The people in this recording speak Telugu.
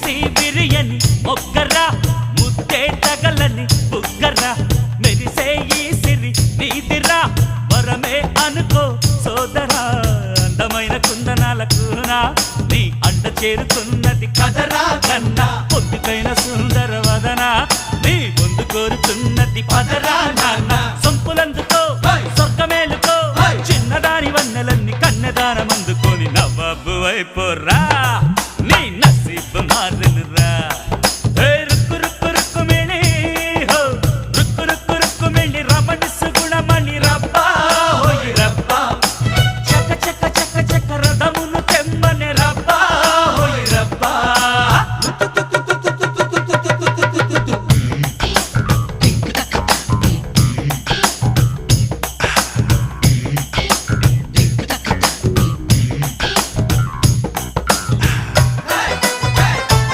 ముసి బిరియని మొగ్గరా ముద్దే తగలని బుగ్గరా మెరిసే ఈ సిరి నీదిరా వరమే అనుకో సోదరా అందమైన కుందనాల కూనా నీ అండ చేరుతున్నది కదరా కన్నా పొద్దుకైన సుందర వదనా నీ ముందు కోరుతున్నది పదరా నాన్న సొంపులందుకో స్వర్గమేలుకో చిన్నదాని వన్నెలన్నీ కన్నెదానం అందుకొని నవ్వబ్బు అయిపోరా నీ నసీబు మారునురా రుక్కు రుక్కు రుక్కు మిళి రుక్కు రుక్కు రుక్కు మిళి రమణి సుగుణమణి రబ్బా హోయి రబ్బా చక చక చక చక రథమును తెమ్మని రబ్బా హోయి రబ్బా